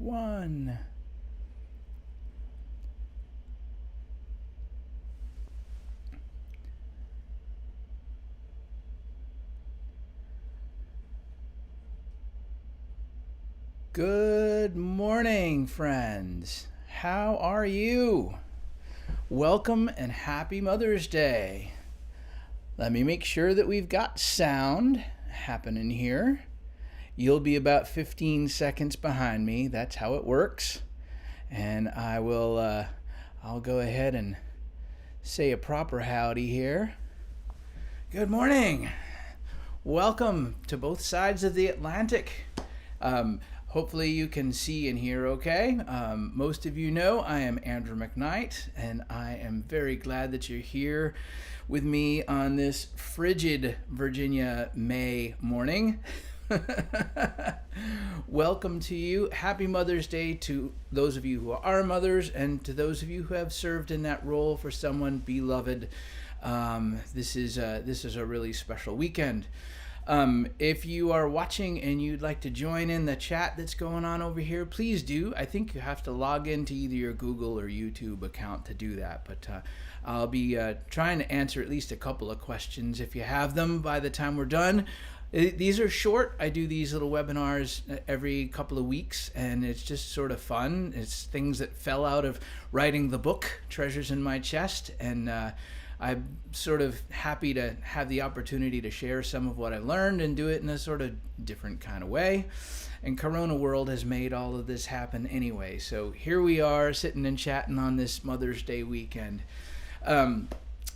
1. Good morning, friends. How are you? Welcome and happy Mother's Day. Let me make sure that we've got sound happening here. You'll be about 15 seconds behind me. That's how it works. And I'll go ahead and say a proper howdy here. Good morning. Welcome to both sides of the Atlantic. Hopefully you can see and hear okay. Most of you know I am Andrew McKnight, and I am very glad that you're here with me on this frigid Virginia May morning. Welcome to you. Happy Mother's Day to those of you who are mothers, and to those of you who have served in that role for someone beloved. This is a really special weekend. If you are watching and you'd like to join in the chat that's going on over here, please do. I think you have to log into either your Google or YouTube account to do that, but I'll be trying to answer at least a couple of questions if you have them by the time we're done. These are short. I do these little webinars every couple of weeks, and it's just sort of fun. It's things that fell out of writing the book, Treasures in My Chest, and I'm sort of happy to have the opportunity to share some of what I learned and do it in a sort of different kind of way. And Corona World has made all of this happen anyway. So here we are sitting and chatting on this Mother's Day weekend.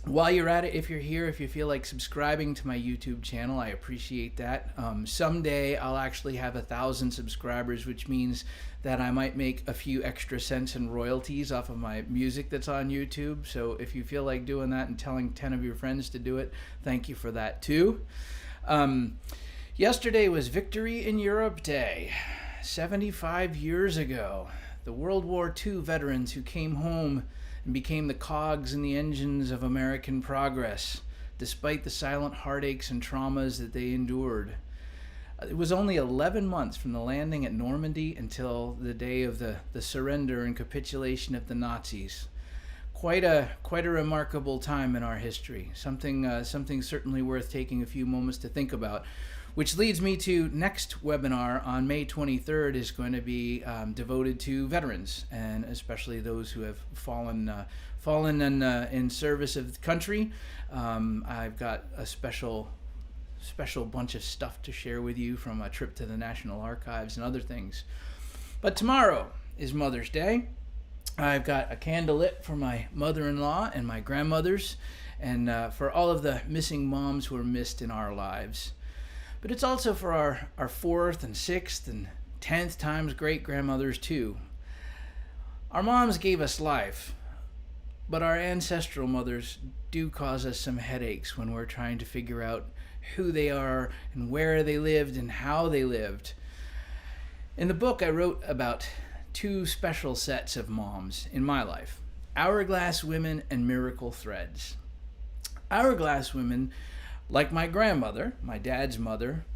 While you're at it, if you're here, if you feel like subscribing to my YouTube channel, I appreciate that. Someday I'll actually have 1,000 subscribers, which means that I might make a few extra cents in royalties off of my music that's on YouTube. So if you feel like doing that and telling 10 of your friends to do it, thank you for that too. Yesterday was Victory in Europe Day. 75 years ago, the World War II veterans who came home and became the cogs in the engines of American progress, despite the silent heartaches and traumas that they endured. It was only 11 months from the landing at Normandy until the day of the surrender and capitulation of the Nazis. Quite a remarkable time in our history. Something certainly worth taking a few moments to think about. Which leads me to next webinar on May 23rd is going to be devoted to veterans, and especially those who have fallen in service of the country. I've got a special bunch of stuff to share with you, from a trip to the National Archives and other things. But tomorrow is Mother's Day. I've got a candle lit for my mother-in-law and my grandmothers, and for all of the missing moms who are missed in our lives. But it's also for our 4th and 6th and 10th times great-grandmothers too. Our moms gave us life, but our ancestral mothers do cause us some headaches when we're trying to figure out who they are and where they lived and how they lived. In the book, I wrote about 2 special sets of moms in my life: Hourglass women and miracle threads. Hourglass women, like my grandmother, my dad's mother,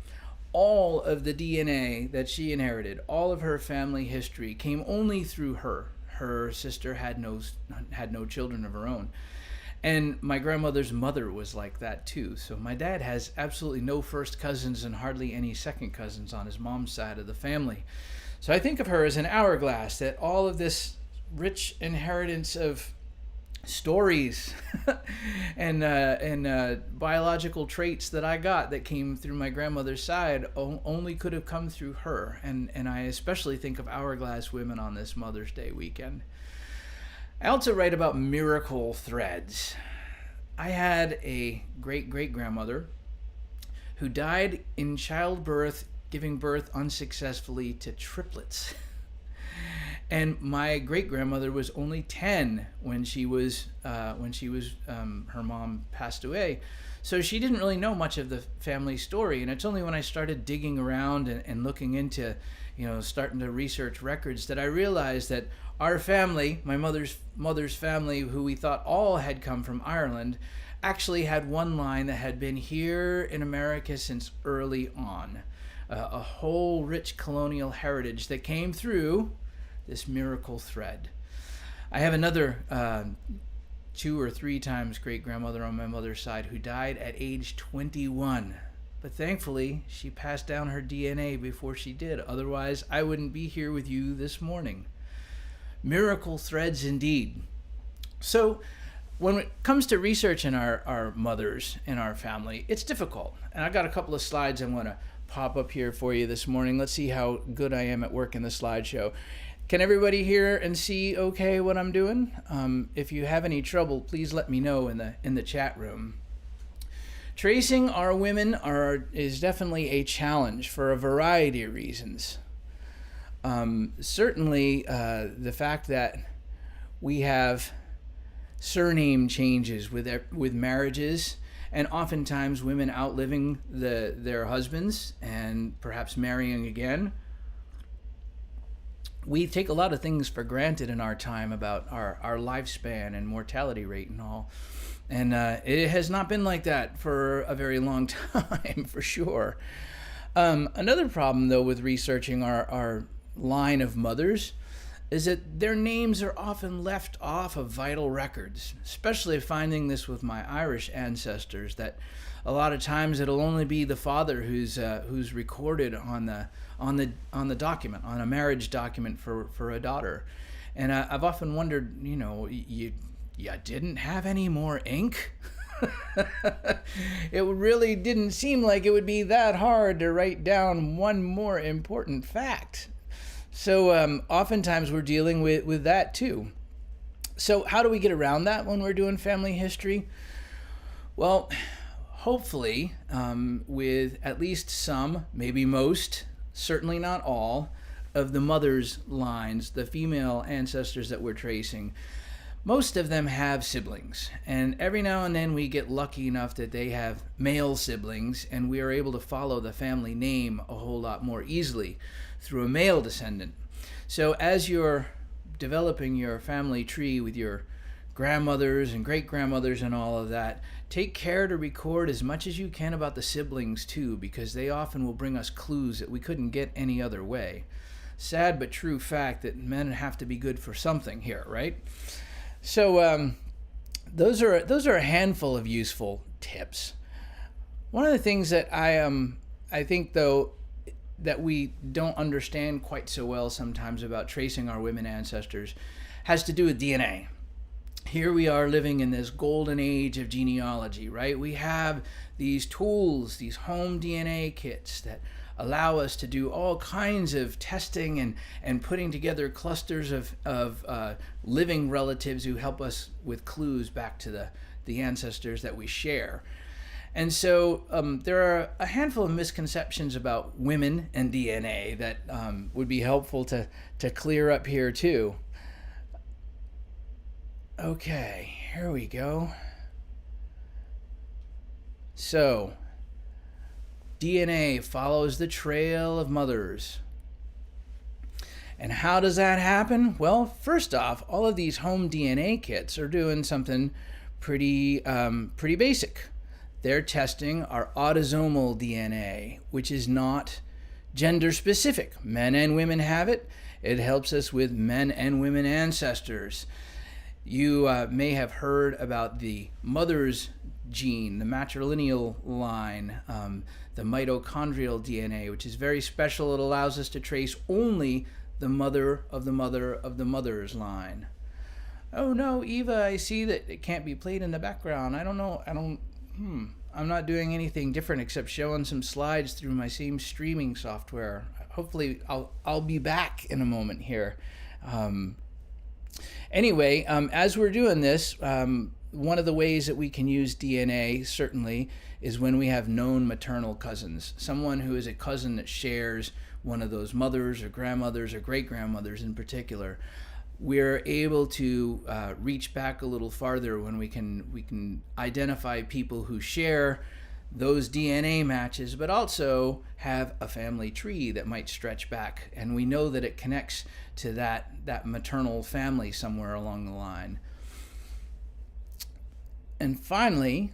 all of the DNA that she inherited, all of her family history, came only through her. Her sister had no children of her own. And my grandmother's mother was like that too. So my dad has absolutely no first cousins and hardly any second cousins on his mom's side of the family. So I think of her as an hourglass, that all of this rich inheritance of stories and biological traits that I got that came through my grandmother's side only could have come through her. And I especially think of hourglass women on this Mother's Day weekend. I also write about miracle threads. I had a great-great-grandmother who died in childbirth, giving birth unsuccessfully to triplets. And my great-grandmother was only 10 when her mom passed away. So she didn't really know much of the family story. And it's only when I started digging around and looking into, starting to research records, that I realized that our family, my mother's family, who we thought all had come from Ireland, actually had one line that had been here in America since early on. A whole rich colonial heritage that came through this miracle thread. I have another 2 or 3 times great-grandmother on my mother's side who died at age 21. But thankfully, she passed down her DNA before she did. Otherwise, I wouldn't be here with you this morning. Miracle threads indeed. So, when it comes to researching our mothers in our family, it's difficult. And I got a couple of slides I'm going to pop up here for you this morning. Let's see how good I am at working the slideshow. Can everybody hear and see okay what I'm doing? If you have any trouble, please let me know in the chat room. Tracing our women is definitely a challenge for a variety of reasons. Certainly, the fact that we have surname changes with marriages, and oftentimes women outliving their husbands and perhaps marrying again. We take a lot of things for granted in our time about our lifespan and mortality rate and all. And it has not been like that for a very long time, for sure. Another problem, though, with researching our line of mothers is that their names are often left off of vital records, especially finding this with my Irish ancestors, that a lot of times it'll only be the father who's recorded on the document, on a marriage document for a daughter. And I've often wondered, you didn't have any more ink? It really didn't seem like it would be that hard to write down one more important fact. So oftentimes we're dealing with that too. So how do we get around that when we're doing family history? Well, hopefully with at least some, maybe most, certainly not all, of the mother's lines, the female ancestors that we're tracing, most of them have siblings. And every now and then we get lucky enough that they have male siblings, and we are able to follow the family name a whole lot more easily through a male descendant. So as you're developing your family tree with your grandmothers and great-grandmothers and all of that, take care to record as much as you can about the siblings too, because they often will bring us clues that we couldn't get any other way. Sad but true fact that men have to be good for something here, right? So those are a handful of useful tips. One of the things that I think, though, that we don't understand quite so well sometimes about tracing our women ancestors has to do with DNA. Here we are living in this golden age of genealogy, right? We have these tools, these home DNA kits that allow us to do all kinds of testing and putting together clusters of living relatives who help us with clues back to the ancestors that we share. And so there are a handful of misconceptions about women and DNA that would be helpful to clear up here too. Okay, here we go. So, DNA follows the trail of mothers. And how does that happen? Well, first off, all of these home DNA kits are doing something pretty basic. They're testing our autosomal DNA, which is not gender specific. Men and women have it. It helps us with men and women ancestors. You may have heard about the mother's gene, the matrilineal line, the mitochondrial DNA, which is very special. It allows us to trace only the mother of the mother of the mother's line. Oh no, Eva, I see that it can't be played in the background. I don't know. I'm not doing anything different except showing some slides through my same streaming software. Hopefully I'll be back in a moment here. Anyway, as we're doing this, one of the ways that we can use DNA certainly is when we have known maternal cousins, someone who is a cousin that shares one of those mothers or grandmothers or great-grandmothers in particular. We're able to reach back a little farther when we can identify people who share those DNA matches, but also have a family tree that might stretch back, and we know that it connects to that maternal family somewhere along the line. And finally,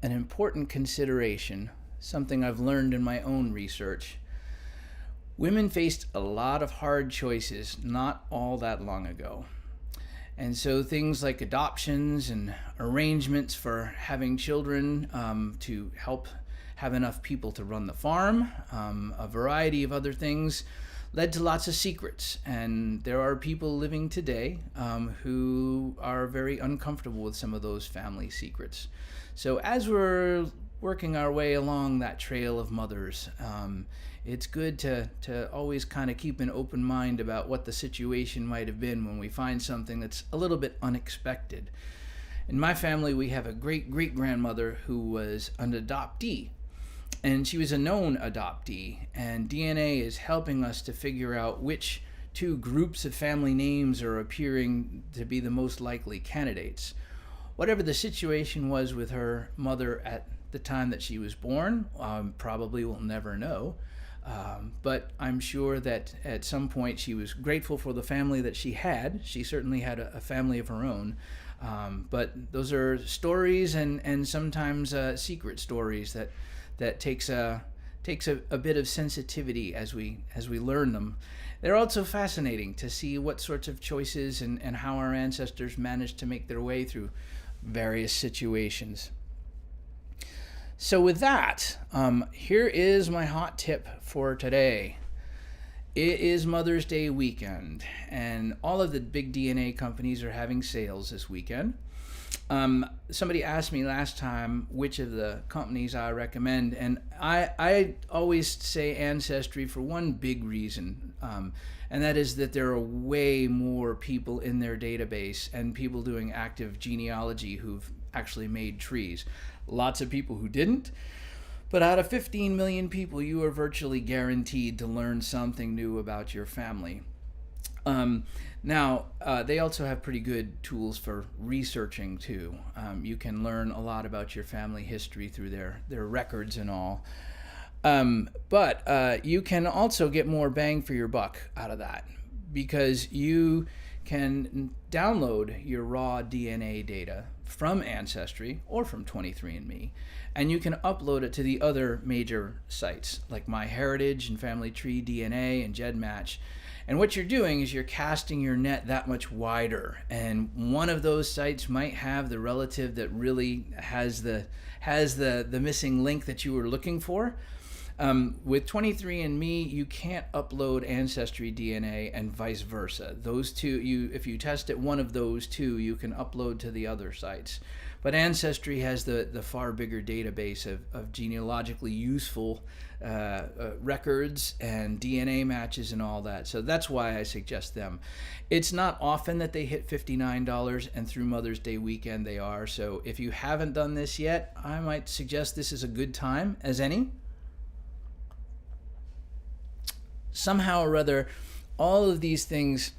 an important consideration, something I've learned in my own research. Women faced a lot of hard choices not all that long ago. And so things like adoptions and arrangements for having children to help have enough people to run the farm, a variety of other things led to lots of secrets. And there are people living today who are very uncomfortable with some of those family secrets. So as we're working our way along that trail of mothers, it's good to always kind of keep an open mind about what the situation might have been when we find something that's a little bit unexpected. In my family, we have a great-great-grandmother who was an adoptee, and she was a known adoptee, and DNA is helping us to figure out which two groups of family names are appearing to be the most likely candidates. Whatever the situation was with her mother at the time that she was born, probably we'll never know. But I'm sure that at some point she was grateful for the family that she had. She certainly had a family of her own. But those are stories and sometimes secret stories that takes a bit of sensitivity as we learn them. They're also fascinating to see what sorts of choices and how our ancestors managed to make their way through various situations. So with that, here is my hot tip for today. It is Mother's Day weekend, and all of the big DNA companies are having sales this weekend. Somebody asked me last time which of the companies I recommend, and I always say Ancestry for one big reason, and that is that there are way more people in their database and people doing active genealogy who've actually made trees. Lots of people who didn't, but out of 15 million people, you are virtually guaranteed to learn something new about your family. Now, they also have pretty good tools for researching too. You can learn a lot about your family history through their records and all. But you can also get more bang for your buck out of that, because you can download your raw DNA data from Ancestry or from 23andMe, and you can upload it to the other major sites like MyHeritage and Family Tree DNA and GEDmatch. And what you're doing is you're casting your net that much wider, and one of those sites might have the relative that really has the missing link that you were looking for. With 23andMe, you can't upload Ancestry DNA and vice versa. Those two, if you test at one of those two, you can upload to the other sites. But Ancestry has the far bigger database of genealogically useful records and DNA matches and all that. So that's why I suggest them. It's not often that they hit $59, and through Mother's Day weekend they are. So if you haven't done this yet, I might suggest this is a good time as any. Somehow or other, all of these things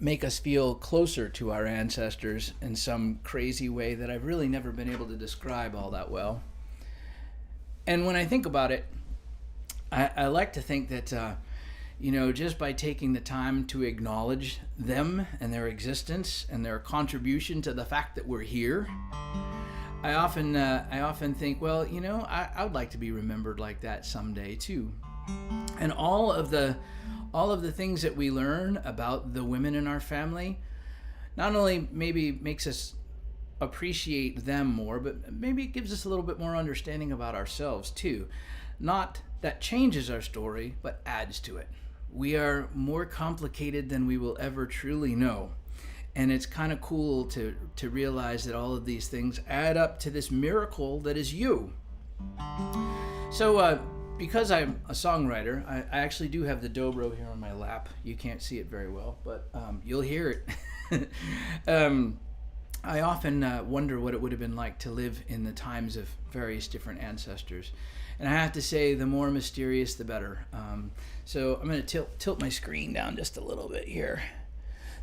make us feel closer to our ancestors in some crazy way that I've really never been able to describe all that well. And when I think about it, I like to think that, just by taking the time to acknowledge them and their existence and their contribution to the fact that we're here, I often think, well, I would like to be remembered like that someday too. And all of the things that we learn about the women in our family not only maybe makes us appreciate them more, but maybe it gives us a little bit more understanding about ourselves too. Not that changes our story, but adds to it. We are more complicated than we will ever truly know. And it's kind of cool to realize that all of these things add up to this miracle that is you. So, because I'm a songwriter, I actually do have the dobro here on my lap. You can't see it very well, but you'll hear it. I often wonder what it would have been like to live in the times of various different ancestors. And I have to say, the more mysterious, the better. So I'm going to tilt my screen down just a little bit here.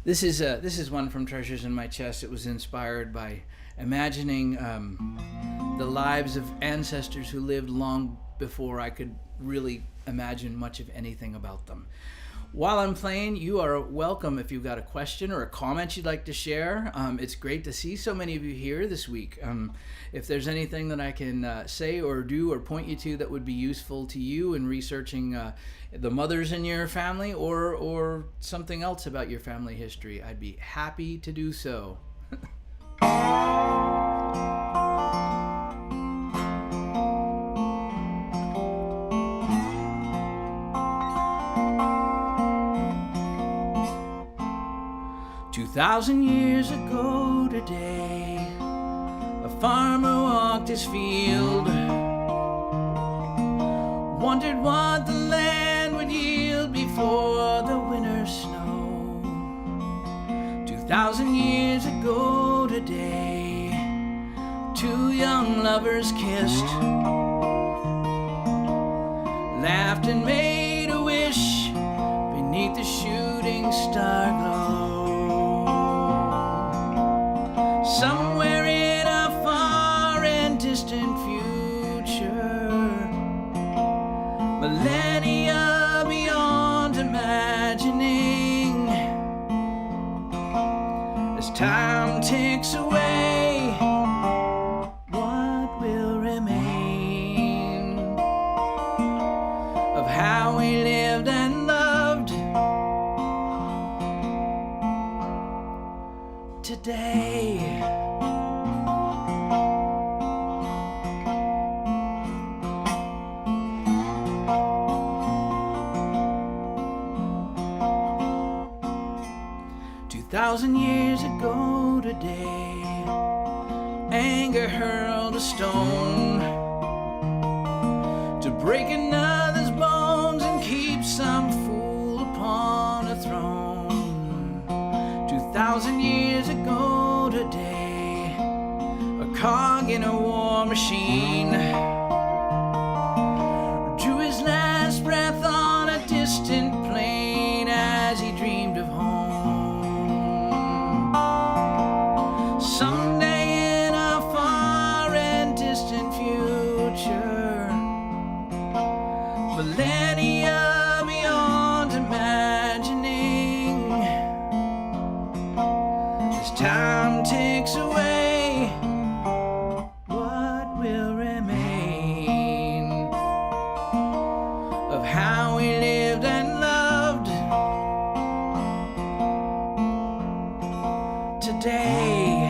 This is one from Treasures in My Chest. It was inspired by imagining the lives of ancestors who lived long before I could really imagine much of anything about them. While I'm playing, you are welcome if you've got a question or a comment you'd like to share. It's great to see so many of you here this week. If there's anything that I can say or do or point you to that would be useful to you in researching the mothers in your family or something else about your family history, I'd be happy to do so. 2,000 years ago today, a farmer walked his field, wondered what the land would yield before the winter snow. 2,000 years ago today, two young lovers kissed, laughed and made a wish beneath the shooting star glow. Somewhere in a far and distant future, millennia beyond imagining, as time ticks away, what will remain of how we lived and loved today? 2,000 years ago today, anger hurled a stone to break another's bones and keep some fool upon a throne. 2,000 years ago today, a cog in a war machine drew his last breath on a distant plain as he dreamed of home. Someday in a far and distant future, millennia beyond imagining, as time ticks away, what will remain of how we lived and loved today?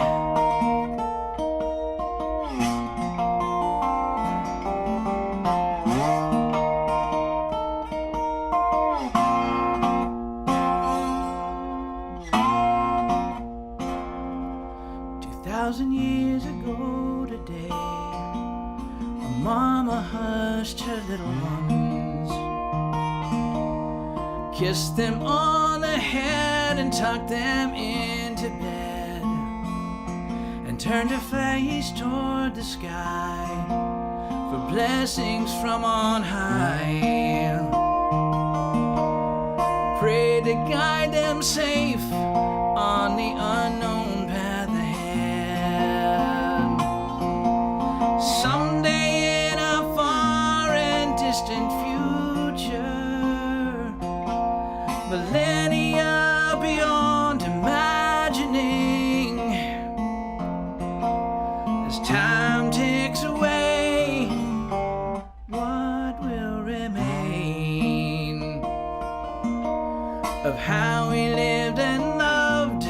2,000 years ago today, a mama hushed her little ones, kissed them on the head and tucked them into bed, and turned her face toward the sky for blessings from on high. Prayed to guide them safe on the unknown path ahead. Someday in a far and distant future, millennia beyond imagining, as time ticks away, what will remain of how we lived and loved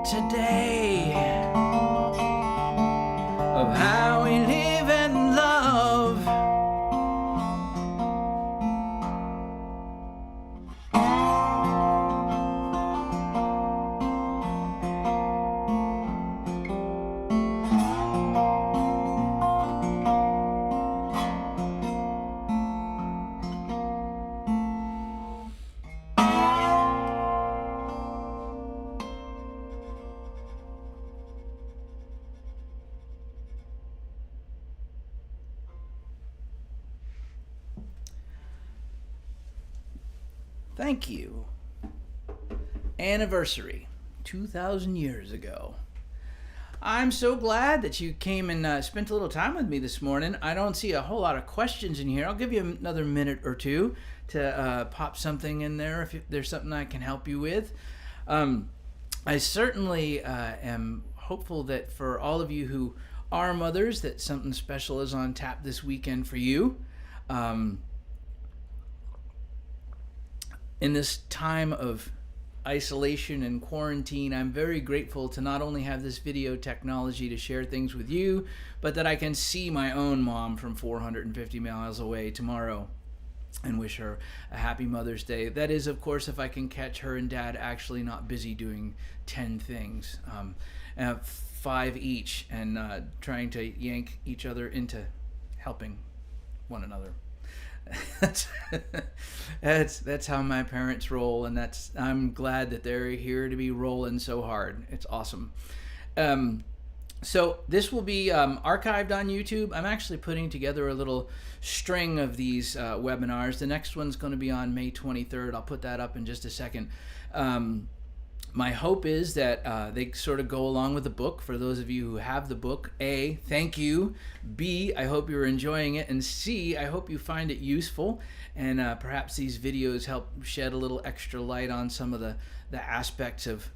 today, of how we live and love Thank you. Anniversary, 2,000 years ago. I'm so glad that you came and spent a little time with me this morning. I don't see a whole lot of questions in here. I'll give you another minute or two to pop something in there if there's something I can help you with. I certainly am hopeful that for all of you who are mothers, that something special is on tap this weekend for you. In this time of isolation and quarantine, I'm very grateful to not only have this video technology to share things with you, but that I can see my own mom from 450 miles away tomorrow and wish her a happy Mother's Day. That is, of course, if I can catch her and Dad actually not busy doing 10 things, 5 each, and trying to yank each other into helping one another. that's how my parents roll, and I'm glad that they're here to be rolling so hard. It's awesome. So this will be archived on YouTube. I'm actually putting together a little string of these webinars. The next one's going to be on May 23rd. I'll put that up in just a second. My hope is that they sort of go along with the book. For those of you who have the book, A, thank you. B, I hope you're enjoying it. And C, I hope you find it useful. And perhaps these videos help shed a little extra light on some of the aspects of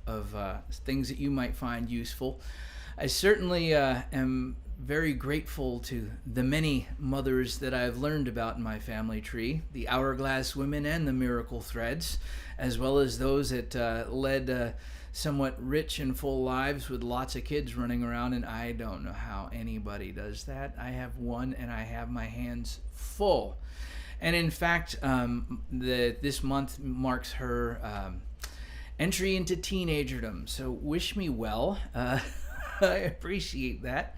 things that you might find useful. I certainly am very grateful to the many mothers that I've learned about in my family tree, the Hourglass women and the Miracle Threads, as well as those that led somewhat rich and full lives with lots of kids running around, and I don't know how anybody does that. I have one and I have my hands full. And in fact, this month marks her entry into teenagerdom, so wish me well. I appreciate that.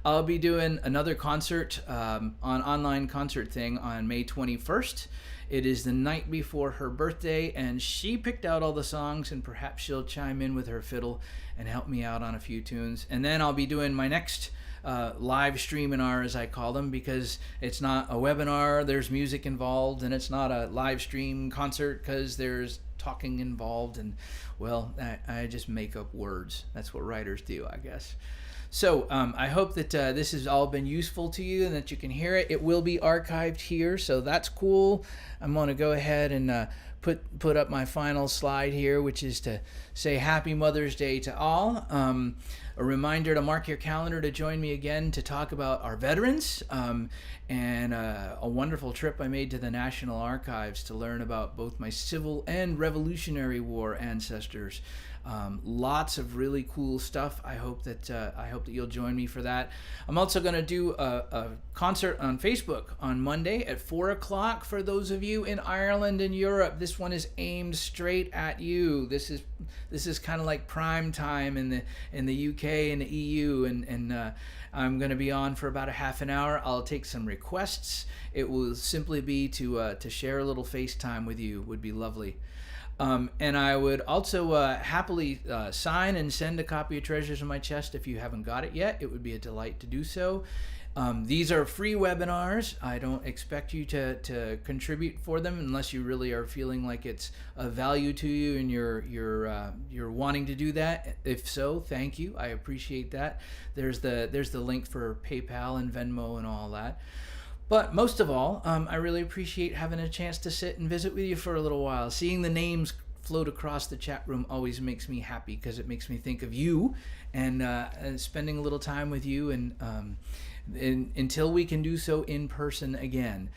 I'll be doing another concert, online concert thing on May 21st. It is the night before her birthday, and she picked out all the songs, and perhaps she'll chime in with her fiddle and help me out on a few tunes. And then I'll be doing my next Livestreaminar, as I call them, because it's not a webinar, there's music involved, and it's not a live stream concert because there's talking involved, and well, I just make up words. That's what writers do, I guess. So I hope that this has all been useful to you and that you can hear it. It will be archived here, so that's cool. I'm going to go ahead and put up my final slide here, which is to say Happy Mother's Day to all. A reminder to mark your calendar to join me again to talk about our veterans, and a wonderful trip I made to the National Archives to learn about both my Civil and Revolutionary War ancestors. Lots of really cool stuff. I hope that you'll join me for that. I'm also going to do a concert on Facebook on Monday at 4 o'clock for those of you in Ireland and Europe. This one is aimed straight at you. This is kind of like prime time in the UK and the EU, and I'm going to be on for about a half an hour. I'll take some requests. It will simply be to share a little FaceTime with you. Would be lovely. And I would also happily sign and send a copy of Treasures in My Chest if you haven't got it yet. It would be a delight to do so. These are free webinars. I don't expect you to contribute for them unless you really are feeling like it's of value to you and you're wanting to do that. If so, thank you. I appreciate that. There's the link for PayPal and Venmo and all that. But most of all, I really appreciate having a chance to sit and visit with you for a little while. Seeing the names float across the chat room always makes me happy because it makes me think of you and spending a little time with you and until we can do so in person again.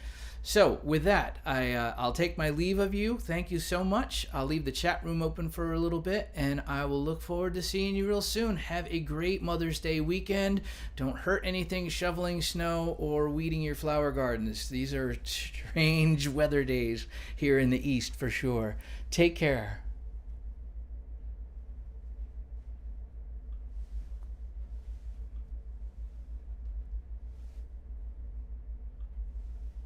So with that, I'll take my leave of you. Thank you so much. I'll leave the chat room open for a little bit, and I will look forward to seeing you real soon. Have a great Mother's Day weekend. Don't hurt anything shoveling snow or weeding your flower gardens. These are strange weather days here in the East for sure. Take care.